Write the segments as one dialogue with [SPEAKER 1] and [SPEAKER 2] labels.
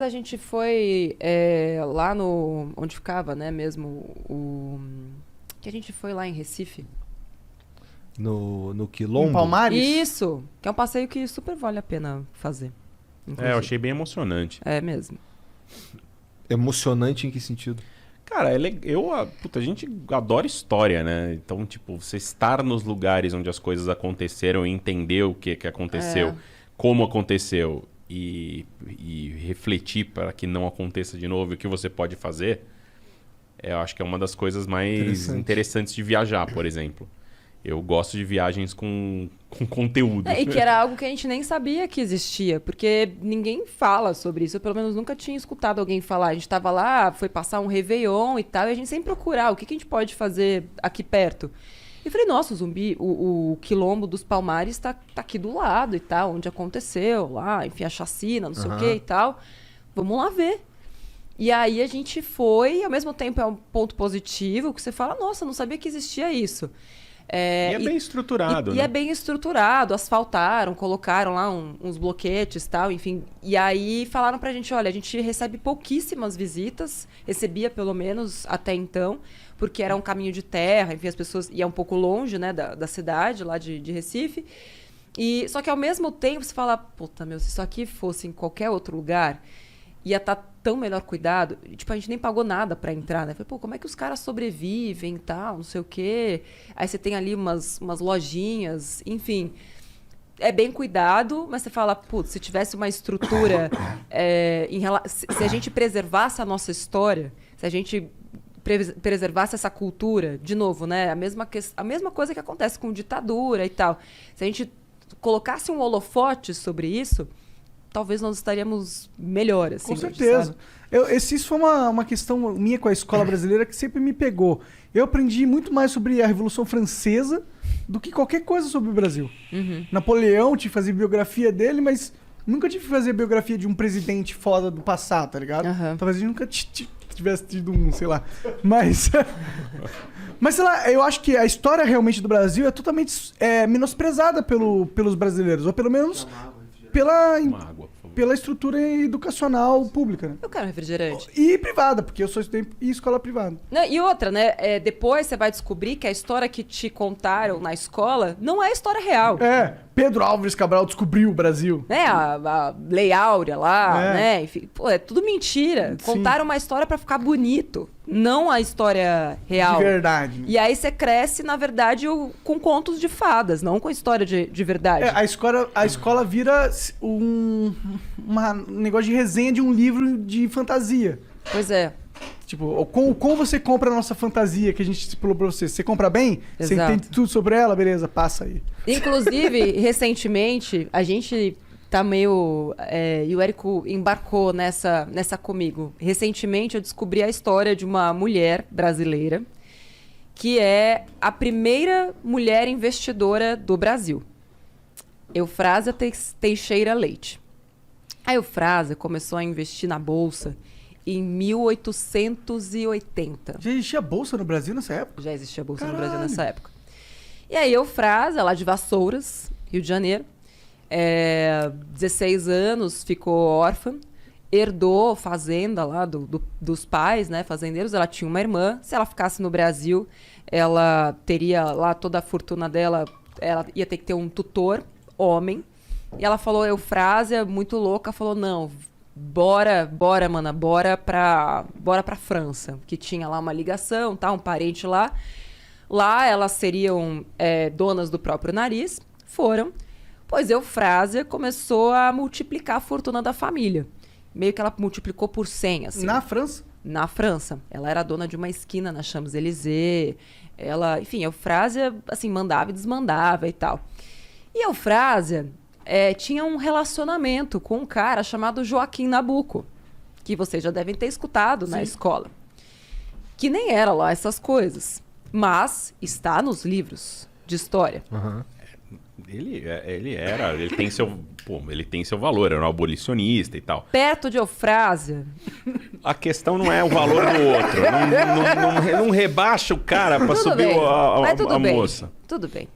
[SPEAKER 1] A gente foi lá no... Onde ficava, né, mesmo o... Que a gente foi lá em Recife.
[SPEAKER 2] No
[SPEAKER 3] Em
[SPEAKER 2] Quilombo?
[SPEAKER 3] Palmares?
[SPEAKER 1] Isso! Que é um passeio que super vale a pena fazer.
[SPEAKER 4] É, eu achei bem emocionante.
[SPEAKER 1] É mesmo.
[SPEAKER 2] Emocionante em que sentido?
[SPEAKER 4] Cara, puta, a gente adora história, né? Então, tipo, você estar nos lugares onde as coisas aconteceram e entender o que aconteceu, como aconteceu e refletir para que não aconteça de novo e o que você pode fazer, eu acho que é uma das coisas mais interessantes de viajar, por exemplo. Eu gosto de viagens com conteúdo.
[SPEAKER 1] E que era algo que a gente nem sabia que existia, porque ninguém fala sobre isso. Eu, pelo menos, nunca tinha escutado alguém falar. A gente estava lá, foi passar um Réveillon e tal, e a gente sempre procurar o que a gente pode fazer aqui perto. E eu falei, nossa, o Quilombo dos Palmares tá aqui do lado e tal, onde aconteceu lá, enfim, a chacina, não sei o que e tal. Vamos lá ver. E aí a gente foi, e ao mesmo tempo é um ponto positivo, que você fala, nossa, não sabia que existia isso.
[SPEAKER 4] E é bem estruturado, né?
[SPEAKER 1] E é bem estruturado, asfaltaram, colocaram lá uns bloquetes e tal, enfim. E aí falaram pra gente, olha, a gente recebe pouquíssimas visitas, recebia pelo menos até então, porque era um caminho de terra, enfim, as pessoas iam um pouco longe, né, da cidade, lá de Recife. Só que ao mesmo tempo você fala, puta, meu, se isso aqui fosse em qualquer outro lugar, ia estar tão melhor cuidado. E, tipo, a gente nem pagou nada pra entrar, né? Falei, pô, como é que os caras sobrevivem e tal, não sei o quê. Aí você tem ali umas lojinhas, enfim. É bem cuidado, mas você fala, putz, se tivesse uma estrutura... se a gente preservasse a nossa história, se a gente preservasse essa cultura, de novo, né? A mesma coisa que acontece com ditadura e tal. Se a gente colocasse um holofote sobre isso, talvez nós estaríamos melhor, assim.
[SPEAKER 3] Com certeza. Isso foi uma questão minha com a escola brasileira que sempre me pegou. Eu aprendi muito mais sobre a Revolução Francesa do que qualquer coisa sobre o Brasil. Napoleão, tive que fazer biografia dele, mas nunca tive que fazer biografia de um presidente foda do passado, tá ligado? Talvez a gente nunca tivesse tido um, sei lá. Mas... Mas, sei lá, eu acho que a história realmente do Brasil é totalmente menosprezada pelos brasileiros. Ou pelo menos pela estrutura educacional pública, né?
[SPEAKER 1] Eu quero refrigerante.
[SPEAKER 3] E privada, porque eu sou estudante em escola privada.
[SPEAKER 1] Não, e outra, né? Depois você vai descobrir que a história que te contaram na escola não é história real.
[SPEAKER 3] Pedro Álvares Cabral descobriu o Brasil.
[SPEAKER 1] Né? A Lei Áurea lá, né? Enfim, pô, é tudo mentira.
[SPEAKER 3] Sim.
[SPEAKER 1] Contaram uma história pra ficar bonito, não a história real.
[SPEAKER 3] De verdade. Né?
[SPEAKER 1] E aí você cresce, na verdade, com contos de fadas, não com história de verdade.
[SPEAKER 3] A escola vira um negócio de resenha de um livro de fantasia.
[SPEAKER 1] Pois é.
[SPEAKER 3] Tipo, como você compra a nossa fantasia que a gente falou pra você? Você compra bem?
[SPEAKER 1] Exato.
[SPEAKER 3] Você entende tudo sobre ela? Beleza, passa aí.
[SPEAKER 1] Inclusive, recentemente, a gente tá meio... e o Érico embarcou nessa comigo. Recentemente, eu descobri a história de uma mulher brasileira que é a primeira mulher investidora do Brasil. Eufrásia Teixeira Leite. A Eufrásia começou a investir na Bolsa em 1880.
[SPEAKER 3] Já existia bolsa no Brasil nessa época?
[SPEAKER 1] Já existia bolsa no Brasil nessa época. E aí, Eufrásia, lá de Vassouras, Rio de Janeiro, 16 anos, ficou órfã, herdou fazenda lá dos pais, né, fazendeiros. Ela tinha uma irmã. Se ela ficasse no Brasil, ela teria lá toda a fortuna dela, ela ia ter que ter um tutor, homem. E ela falou, Eufrásia, muito louca, falou, não... Bora, mana, bora pra França, que tinha lá uma ligação, tá, um parente lá. Lá elas seriam donas do próprio nariz, foram. Pois Eufrásia começou a multiplicar a fortuna da família. Meio que ela multiplicou por 100, assim.
[SPEAKER 3] Na França?
[SPEAKER 1] Na França. Ela era dona de uma esquina na Champs-Élysées. Ela, enfim, Eufrásia, assim, mandava e desmandava e tal. E Eufrásia... tinha um relacionamento com um cara chamado Joaquim Nabuco, que vocês já devem ter escutado na escola. Que nem era lá essas coisas, mas está nos livros de história.
[SPEAKER 4] Ele tem seu valor, era um abolicionista e tal.
[SPEAKER 1] Perto de Eufrásia.
[SPEAKER 4] A questão não é o valor do outro. Não rebaixa o cara pra subir a moça.
[SPEAKER 1] Tudo bem,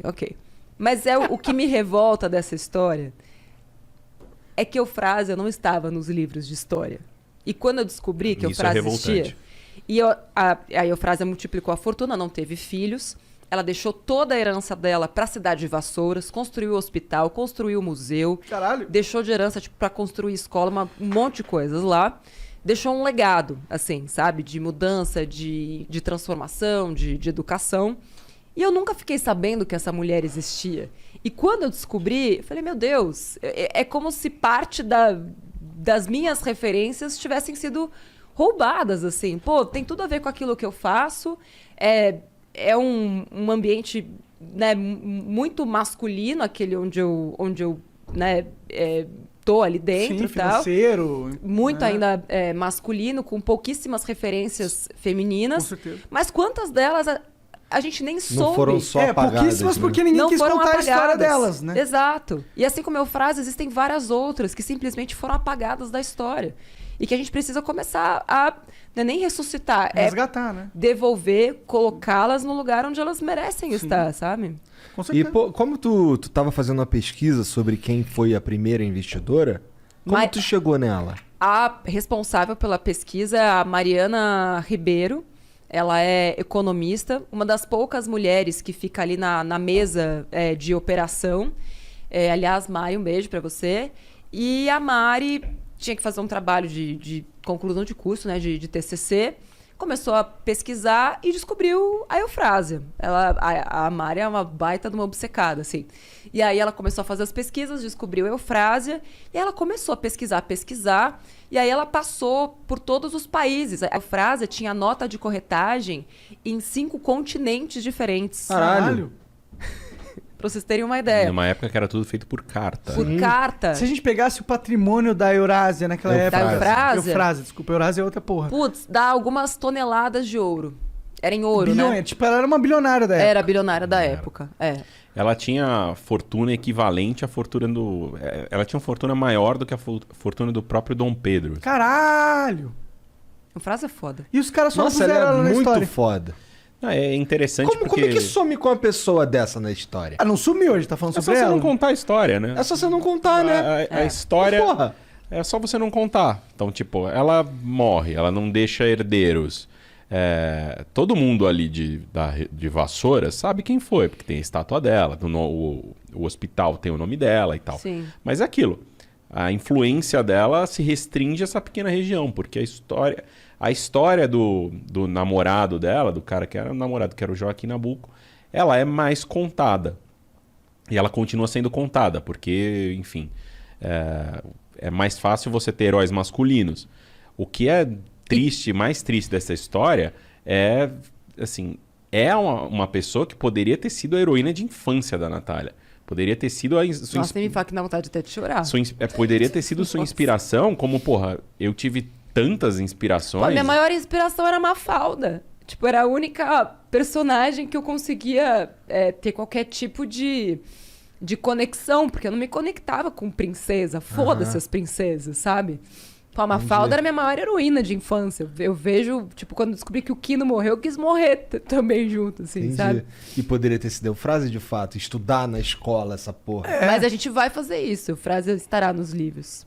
[SPEAKER 1] ok. Mas o que me revolta dessa história é que Eufrásia não estava nos livros de história. E quando eu descobri que Eufrásia existia... E a Eufrásia multiplicou a fortuna, não teve filhos. Ela deixou toda a herança dela para a cidade de Vassouras, construiu o hospital, construiu o museu.
[SPEAKER 3] Caralho.
[SPEAKER 1] Deixou de herança tipo, para construir escola, um monte de coisas lá. Deixou um legado, assim, sabe? De mudança, de transformação, de educação. E eu nunca fiquei sabendo que essa mulher existia. E quando eu descobri, eu falei, meu Deus, é como se parte das minhas referências tivessem sido roubadas, assim. Pô, tem tudo a ver com aquilo que eu faço. É um ambiente, né, muito masculino, aquele onde eu né, tô ali dentro.
[SPEAKER 3] Sim, financeiro.
[SPEAKER 1] Tal. Muito ainda masculino, com pouquíssimas referências femininas.
[SPEAKER 3] Com certeza.
[SPEAKER 1] Mas quantas delas a gente nem soube?
[SPEAKER 2] Não foram só apagadas.
[SPEAKER 3] Pouquíssimas,
[SPEAKER 2] né?
[SPEAKER 3] porque ninguém
[SPEAKER 1] Não
[SPEAKER 3] quis
[SPEAKER 1] foram
[SPEAKER 3] contar
[SPEAKER 1] apagadas.
[SPEAKER 3] a história delas, né?
[SPEAKER 1] Exato. E assim como Eufrásia, existem várias outras que simplesmente foram apagadas da história. E que a gente precisa começar a nem ressuscitar,
[SPEAKER 3] Resgatar, né?
[SPEAKER 1] devolver, colocá-las no lugar onde elas merecem estar, sabe?
[SPEAKER 3] Com
[SPEAKER 2] E
[SPEAKER 3] certeza.
[SPEAKER 2] pô, como tu tava fazendo uma pesquisa sobre quem foi a primeira investidora, como tu chegou nela?
[SPEAKER 1] A responsável pela pesquisa é a Mariana Ribeiro. Ela é economista, uma das poucas mulheres que fica ali na mesa de operação. Aliás, Mari, um beijo para você. E a Mari tinha que fazer um trabalho de conclusão de curso, né, de TCC. Começou a pesquisar e descobriu a Eufrásia. A Mari é uma baita de uma obcecada, assim. E aí ela começou a fazer as pesquisas, descobriu a Eufrásia, e ela começou a pesquisar, e aí ela passou por todos os países. A Eufrásia tinha nota de corretagem em 5 continentes diferentes.
[SPEAKER 2] Caralho.
[SPEAKER 1] Pra vocês terem uma ideia.
[SPEAKER 4] Numa época que era tudo feito por carta.
[SPEAKER 1] Por carta.
[SPEAKER 3] Se a gente pegasse o patrimônio da Eurásia naquela época...
[SPEAKER 1] Da Eufrásia?
[SPEAKER 3] Eufrásia, desculpa. Eurásia é outra porra.
[SPEAKER 1] Putz, dá algumas toneladas de ouro. Era em ouro,
[SPEAKER 3] Bilhões.
[SPEAKER 1] né?
[SPEAKER 3] Tipo, ela era uma bilionária da época.
[SPEAKER 1] Era a bilionária da época,
[SPEAKER 4] Ela tinha fortuna equivalente à fortuna do... Ela tinha uma fortuna maior do que a fortuna do próprio Dom Pedro.
[SPEAKER 3] Caralho!
[SPEAKER 1] Eufrásia é foda.
[SPEAKER 3] E os caras só não
[SPEAKER 2] Nossa,
[SPEAKER 3] puseram
[SPEAKER 2] ela
[SPEAKER 3] ela
[SPEAKER 2] é
[SPEAKER 3] na
[SPEAKER 2] muito
[SPEAKER 3] história.
[SPEAKER 2] foda.
[SPEAKER 4] É interessante
[SPEAKER 2] Como
[SPEAKER 4] porque...
[SPEAKER 2] é que some com uma pessoa dessa na história?
[SPEAKER 3] Ah, não sumiu hoje, tá falando
[SPEAKER 4] É só
[SPEAKER 3] sobre
[SPEAKER 4] você
[SPEAKER 3] ela?
[SPEAKER 4] não contar a história, né?
[SPEAKER 2] É só você não contar, né?
[SPEAKER 4] A história...
[SPEAKER 2] Mas, porra.
[SPEAKER 4] É só você não contar. Então, tipo, ela morre, ela não deixa herdeiros. Todo mundo ali de Vassouras sabe quem foi, porque tem a estátua dela, o hospital tem o nome dela e tal.
[SPEAKER 1] Sim.
[SPEAKER 4] Mas é aquilo. A influência dela se restringe a essa pequena região, porque a história do namorado dela, do cara que era o namorado, que era o Joaquim Nabuco, ela é mais contada. E ela continua sendo contada, porque, enfim, é mais fácil você ter heróis masculinos. O que é triste, mais triste dessa história é, assim, uma pessoa que poderia ter sido a heroína de infância da Natália. Poderia ter sido
[SPEAKER 1] Nossa, nem me fala que dá vontade até de chorar.
[SPEAKER 4] Poderia ter sido sua inspiração, como, porra, eu tive tantas inspirações.
[SPEAKER 1] Pô, minha maior inspiração era a Mafalda. Tipo, era a única personagem que eu conseguia ter qualquer tipo de conexão, porque eu não me conectava com princesa. Foda-se as princesas, sabe? Pô, a Mafalda era minha maior heroína de infância. Eu vejo, tipo, quando eu descobri que o Quino morreu, eu quis morrer também junto, assim,
[SPEAKER 2] Entendi.
[SPEAKER 1] sabe?
[SPEAKER 2] E poderia ter sido frase de fato, estudar na escola essa porra.
[SPEAKER 1] Mas a gente vai fazer isso. A frase estará nos livros.